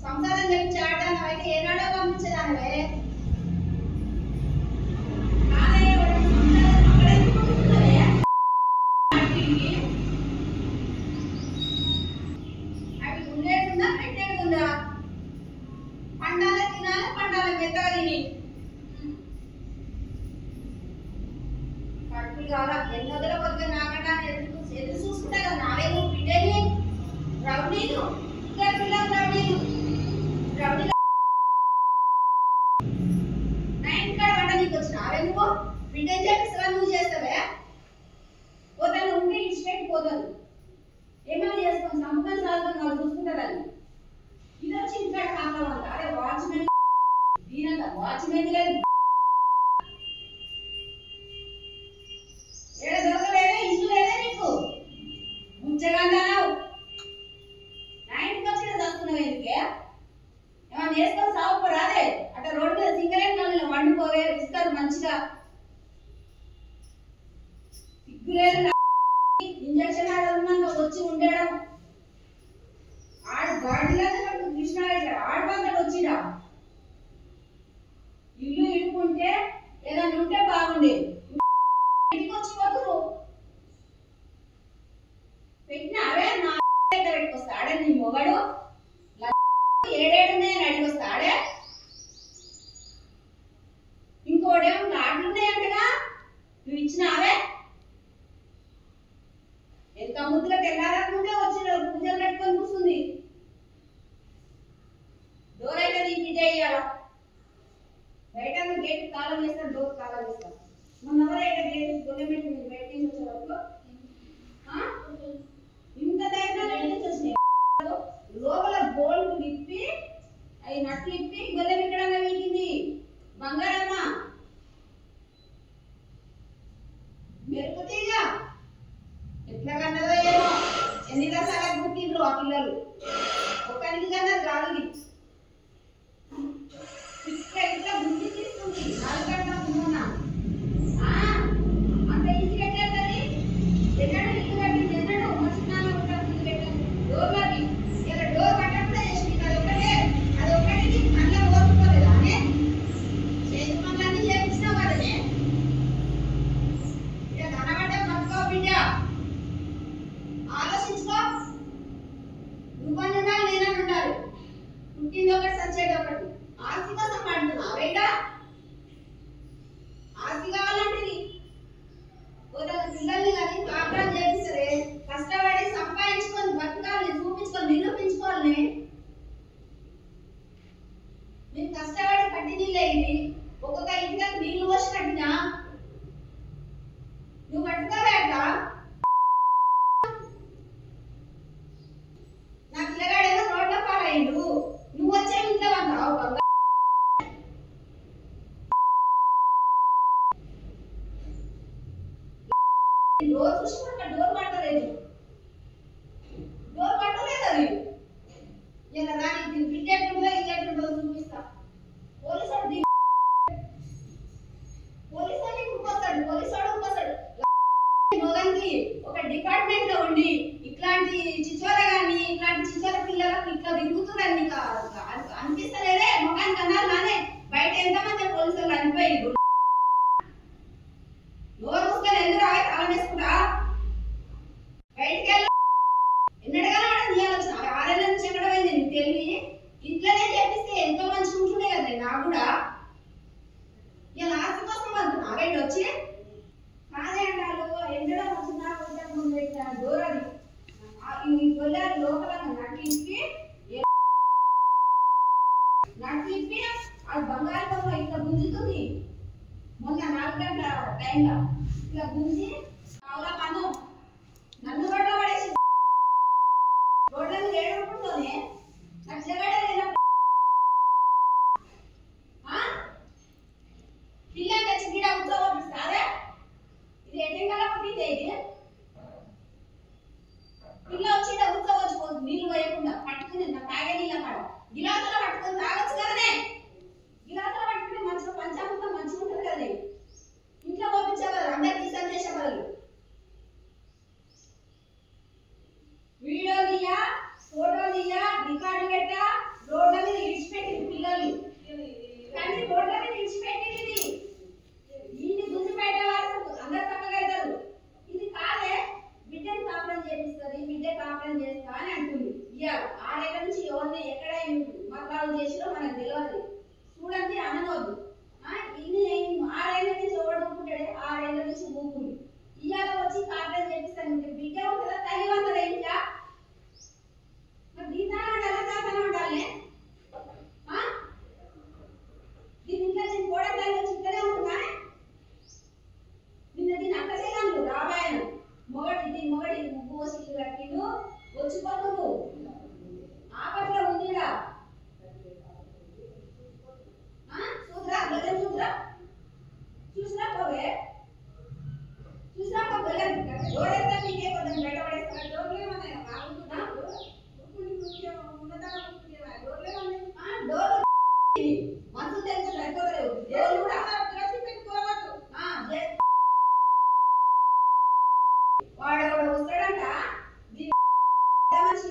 సంసారం చెప్పి ఆడడానికి అయితే ఏనాడో పంపించేదానివే. అవి ఉండేటుందా పెట్టేటుందా? పండాల తినాలి, పండాల మెత్తగా తిని కడుపులు కావాలా ఎన్నోదల కొద్దిగా నాకన్నా ఎదురు చూసుకుంటా కదా. నావే నువ్వు బిడ్డని రౌడీలు, ఇంకా పిల్లలు రౌడీలు రౌడీలు నా ఇంటికాడ వంట నీకు వచ్చినావే నువ్వు బిడ్డని చెప్పిస్తా నువ్వు చేస్తావే. పోతాను ఉంటే ఇచ్చిపెట్టి పోతాను ఏమైనా చేసుకోండి సంపూర్ణ సాగుతాను వాళ్ళు చూసుకుంటారని. ఇది వచ్చి ఇంటికాడ కావాలంట. అరే వాచ్మెన్ దీనంత వాచ్మెన్ లేదు ఏడ దొరకలేదే ఇల్లు లేదే నీకు ముచ్చగంటావు. నా ఇంటికి వచ్చి చదువుతున్నావు ఎందుకే? ఏమన్నా చేసుకొని సాగుపోరాదే. అట్లా రోడ్డు మీద సింగరేట్ కళ్ళు వండుకోవే ఇస్తారు మంచిగా. సిగ్గులేదు ఇంజక్షన్ ఆడ ఉన్నాక వచ్చి ఉండడం. ఆడు గాడిలాగా కృష్ణారెడ్డి ఆడబందడు వచ్చిడా. ఇల్లు ఇడుకుంటే ఏదన్నా ఉంటే బాగుండేది. ఇంటికి వచ్చి పోతురు పెట్టిన అవే నా పెట్టుకొస్తాడే నీ మొగడు. ఏడేడున్నాయని అడిగొస్తాడే. ఇంకోడేమో లాట్లున్నాయంటగా నువ్వు ఇచ్చినావే. ఎంత ముద్దుగా తెల్లారకుంటే వచ్చి పూజలు పెట్టుకొని కూర్చుంది. డోర్ అయితే నీకు ఇదే ఇయ్యాల. బయట గేట్ తాళం వేస్తాను, డోర్ తాళం వేస్తాను. మొన్న ఎవరైతే గేట్ గొల్లెమెట్టు మీరు బయట నుంచి వచ్చే వరకు ఇంత ధైర్యం బయట నుంచి వచ్చినాయి. లోపల బోల్ట్ విప్పి అవి నట్లు ఇప్పి గొల్లెం ఇక్కడంగా వీకింది. బంగారమ్మ మెరుపుతీగా ఎట్లా కన్నదో ఏమో. ఎన్ని రసాలకు పుట్టిండ్రు ఆ పిల్లలు. ఒక్కరికి కన్నా రాదు. ఇట్లా బుద్ధి తీస్తుంది నాలుగంటల ముందున్న. అంత ఈజీగా ఎట్లవుతుంది? ఎన్నడూ ఇల్లు కట్టింది ఎన్నడూ మర్చినాను ఇల్లు పెట్టాను డోర్లకి. ఇలా డోర్ కట్టకుండా చేసింది. అదొక్కటి అట్లా ఓర్చుకోలేదా అనే చేతి పనులన్నీ చేపించినావు కదనే. ఇక కనబడ్డ పట్టుకో బిడ్డ, ఆలోచించుకో. నువ్వని ఉండాలి, నేనని ఉండాలి. పుట్టింది ఒకటి సచ్చేది ఒకటి. ఆస్తి కోసం పడుతున్నావు బయట. ఆస్తి కావాలంటే పిల్లల్ని కానీ కాపురం చేపిస్తారే. కష్టపడి సంపాదించుకొని బతకాలని చూపించుకొని నిరూపించుకోవాలని. మీరు కష్టపడి కట్టి నీళ్ళు అయింది. ఒక్కొక్క ఇంటికి నీళ్లు పోసి కట్టినా నువ్వు కట్టుకోవే అట్లా. నా పిల్లగాడేమో రోడ్ల పాలయ్యిండు. నువ్వు వచ్చే ఇంట్లో అంటావు. డోర్ చూసుకుంటా డోర్ పట్టలేదు. డోర్ పట్టలేదు అది. ఇలా దానికి బిడ్డ ఎట్లుంటుందో ఇది ఎట్లుంటుందో చూపిస్తా. Police ఇంకొస్తాడు, police ఇంకొస్తాడు. మొగంకి ఒక డిపార్ట్మెంట్ లో ఉండి ఇట్లాంటి చిచ్చోర గాని ఇట్లాంటి చిచ్చోర పిల్లలకు ఇట్లా తిరుగుతుందని నీకు అనిపిస్తలేదే? మొగానికి అన్నారు నానే బయట ఎంతమంది పోలీసులు అనిపోయిండు. నోరు మూసుకొని ఎందుకు రావే తాళం వేసుకుంటా బయటికి వెళ్ళ. ఎన్నడగానే నీ ఆలోచన 6 ఏళ్ళ నుంచి ఎక్కడ పోయింది నీకు తెలివి. ఇంట్లోనే చేపిస్తే ఎంతో మంచిగా ఉంటుండే కదా నాకు కూడా. ఇలా ఆస్తి కోసం అంటున్నా బయట వచ్చి కాదే అంటారు. ఎండలో వచ్చినా ముందు డోర్ అది ఈ గొల్లారు లోపల నటింపి అది బంగారు బొమ్మ ఇట్లా గుంజుతుంది. మొన్న 4 గంటల టైంలో ఇట్లా గుంజి కావుల పను నన్ను రోడ్లో పడేసి రోడ్ల మీద ఏడుకుంటూనే నాకు జగడలేదా పిల్లలు తెచ్చి గిడ కూర్చోబోపిస్తారే. ఇది ఎటెంకల్లా పుట్టిందే. ఇది పిల్ల వచ్చి కూర్చోవచ్చు నీళ్ళు వేయకుండా పట్టుకుని నా తాగే నీళ్ళ కాడ గిలాసులో పట్టుకొని తాగొచ్చు కదనే. గిలాసులో పట్టుకుని మంచిగా పంచామృతం మంచిగా ఉంటుంది కదనే. ఇంట్లో పంపించేవారు అందరికి సందేశ బదులు వీడియో తీయా, ఫోటో తీయా, రికార్డు పెట్టా, రోడ్ల డోర్ ఎత్తా నీకే కొంచెం బయట పడేస్తా. డోర్లే ఉన్నాయి డోర్ మనసు తెలిసి సరిపోతలేవు. డోర్ కూడా వాడు వస్తాడంట మనిషి